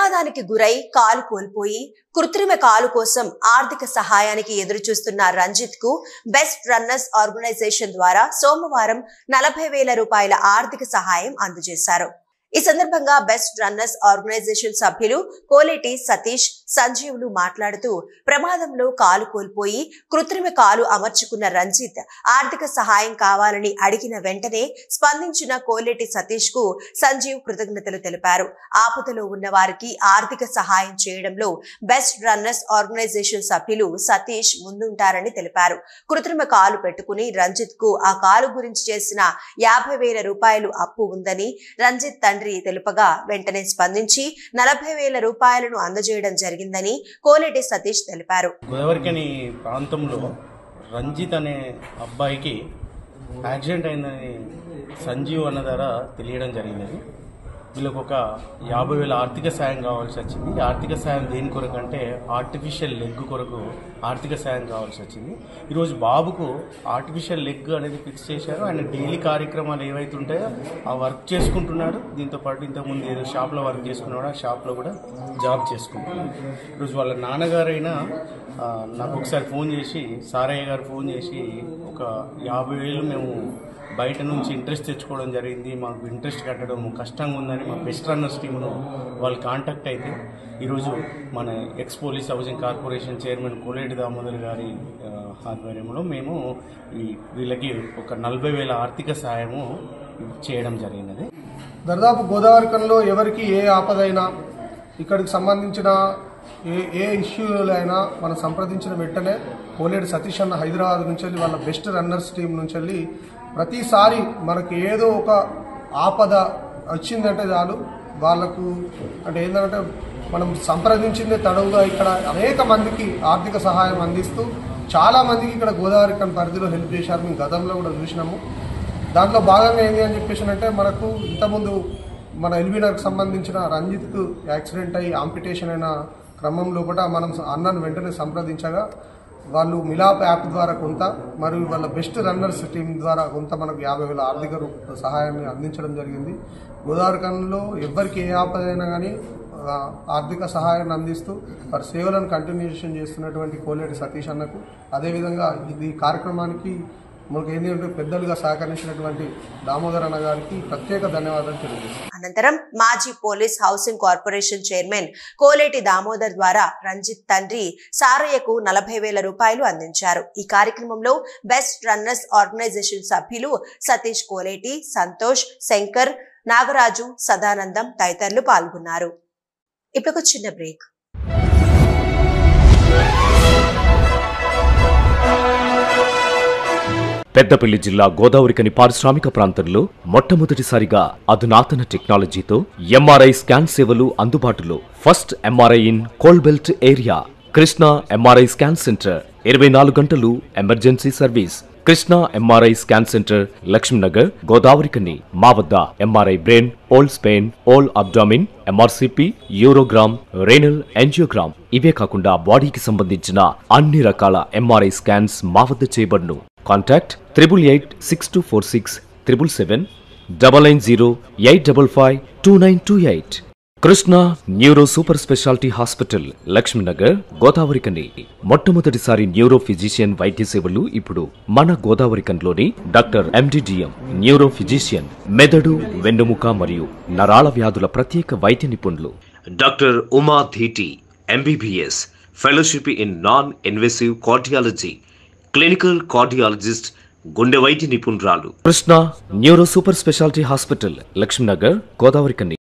ప్రమాదానికి గురై కాలు కోల్పోయి కృత్రిమ కాలు కోసం ఆర్థిక సహాయానికి ఎదురుచూస్తున్న రంజిత్ కు బెస్ట్ రన్నర్స్ ఆర్గనైజేషన్ ద్వారా సోమవారం 40,000 రూపాయల ఆర్థిక సహాయం అందజేశారు. ఈ సందర్భంగా బెస్ట్ రన్నర్స్ ఆర్గనైజేషన్ సభ్యులు కోలేటి సతీష్, సంజీవులు మాట్లాడుతూ ప్రమాదంలో కాలు కోల్పోయి కృత్రిమ కాలు అమర్చుకున్న రంజిత్ ఆర్థిక సహాయం కావాలని అడిగిన వెంటనే స్పందించిన కోలేటి సతీష్ కు సంజీవ్ కృతజ్ఞతలు తెలిపారు. ఆపదలో ఉన్న వారికి ఆర్థిక సహాయం చేయడంలో బెస్ట్ రన్నర్స్ ఆర్గనైజేషన్ సభ్యులు సతీష్ ముందుంటారని తెలిపారు. కృత్రిమ కాలు పెట్టుకుని రంజిత్ కు ఆ కాలు గురించి చేసిన 50,000 రూపాయలు అప్పు ఉందని రంజిత్ తండ్రి తెలుపగా వెంటనే స్పందించి 40,000 రూపాయలను అందజేయడం జరిగిందని కోలేటి సతీష్ తెలిపారు. గోదావరికని ప్రాంతంలో రంజిత్ అనే అబ్బాయికి యాక్సిడెంట్ అయిందని సంజీవ్ అన్న ద్వారా తెలియడం జరిగినది. వీళ్ళకు ఒక 50,000 ఆర్థిక సాయం కావాల్సి వచ్చింది. ఆర్థిక సాయం దేని కొరకు అంటే ఆర్టిఫిషియల్ లెగ్ కొరకు ఆర్థిక సాయం కావాల్సి వచ్చింది. ఈరోజు బాబుకు ఆర్టిఫిషియల్ లెగ్ అనేది ఫిక్స్ చేశారు. ఆయన డైలీ కార్యక్రమాలు ఏవైతే ఉంటాయో ఆ వర్క్ చేసుకుంటున్నాడు. దీంతో పాటు ఇంతకుముందు ఏదో షాప్లో వర్క్ చేసుకున్నాడు, ఆ షాప్లో కూడా జాబ్ చేసుకుంటున్నాడు. ఈరోజు వాళ్ళ నాన్నగారైనా నాకు ఒకసారి ఫోన్ చేసి, సారయ్య గారు ఫోన్ చేసి, ఒక 50,000 మేము బయట నుంచి ఇంట్రెస్ట్ తెచ్చుకోవడం జరిగింది, మాకు ఇంట్రెస్ట్ కట్టడం కష్టంగా ఉందని మా బెస్ట్ రన్నర్స్ టీంను వాళ్ళు కాంటాక్ట్ అయితే ఈరోజు మన X police housing corporation chairman Koleti Damodar గారి ఆధ్వర్యంలో మేము వీళ్ళకి ఒక 40,000 ఆర్థిక సాయము చేయడం జరిగినది. దాదాపు గోదావరికంలో ఎవరికి ఏ ఆపదైనా, ఇక్కడికి సంబంధించిన ఏ ఇష్యూలు అయినా మనం సంప్రదించిన వెంటనే కోలేటి సతీష్ అన్న హైదరాబాద్ నుంచి వెళ్ళి వాళ్ళ బెస్ట్ రన్నర్స్ టీం నుంచి వెళ్ళి ప్రతిసారి మనకి ఏదో ఒక ఆపద వచ్చిందంటే చాలు వాళ్ళకు అంటే ఏంటంటే మనం సంప్రదించిందే తడవుగా ఇక్కడ అనేక మందికి ఆర్థిక సహాయం అందిస్తూ చాలా మందికి ఇక్కడ గోదావరికన్ పరిధిలో హెల్ప్ చేశారు. మేము గతంలో కూడా చూసినాము. దాంట్లో భాగంగా ఏంటి అని చెప్పేసి అంటే మనకు ఇంతకుముందు మన ఎల్బీనర్కి సంబంధించిన రంజిత్కు యాక్సిడెంట్ అయ్యి ఆంపిటేషన్ అయిన క్రమంలో కూడా మనం అన్నను వెంటనే సంప్రదించగా వాళ్ళు మిలాప్ యాప్ ద్వారా కొంత, మరియు వాళ్ళ బెస్ట్ రన్నర్స్ టీం ద్వారా కొంత మనకు 50,000 ఆర్థిక సహాయాన్ని అందించడం జరిగింది. గోదావరికన్లో ఎవరికి ఏ ఆపదైనా కానీ ఆర్థిక సహాయాన్ని అందిస్తూ వారి సేవలను కంటిన్యూషన్ చేస్తున్నటువంటి కోలేటి సతీష్ అన్నకు, అదేవిధంగా ఇది కార్యక్రమానికి మనకు ఏంటంటే పెద్దలుగా సహకరించినటువంటి దామోదర్ అన్న గారికి ప్రత్యేక ధన్యవాదాలు తెలియజేస్తాం. అనంతరం మాజీ police housing corporation chairman Koleti Damodar ద్వారా రంజిత్ తండ్రి సారయ్యకు 40,000 రూపాయలు అందించారు. ఈ కార్యక్రమంలో బెస్ట్ రన్నర్స్ ఆర్గనైజేషన్ సభ్యులు సతీష్, కోలేటి, సంతోష్, శంకర్, నాగరాజు, సదానందం తదితరులు పాల్గొన్నారు. ఇప్పుడు ఒక చిన్న బ్రేక్. పెద్దపల్లి జిల్లా గోదావరికని పారిశ్రామిక ప్రాంతంలో మొట్టమొదటిసారిగా అధునాతన టెక్నాలజీతో ఎంఆర్ఐ స్కాన్ సేవలు అందుబాటులో. First MRI in coal belt area. Krishna MRI scan centre 24 గంటలు emergency service. Krishna MRI scan centre, Lakshminagar, Godavarikhani. మా వద్ద MRI brain, whole spine, whole abdomen, MRCP, urogram, renal angiogram, ఇవే కాకుండా బాడీకి సంబంధించిన అన్ని రకాల ఎంఆర్ఐ స్కాన్స్ మా వద్ద చేయబడును. Contact 8886246777 99085552928. Krishna neuro super speciality hospital, Lakshminagar, Godavarikhani. మొట్టమొదటిసారి న్యూరో ఫిజిషియన్ వైద్య సేవలు ఇప్పుడు మన గోదావరికన్లోని డాక్టర్ ఎండిడిఎం న్యూరో ఫిజిషియన్, మెదడు, వెన్నుముక మరియు నరాల వ్యాధుల ప్రత్యేక వైద్య నిపుణులు. Doctor Uma Dheeti MBBS, fellowship in non invasive cardiology, clinical cardiologist, గుండె వైద్య నిపుణురాలు. Krishna neuro super speciality hospital, Lakshminagar, Godavarikhani.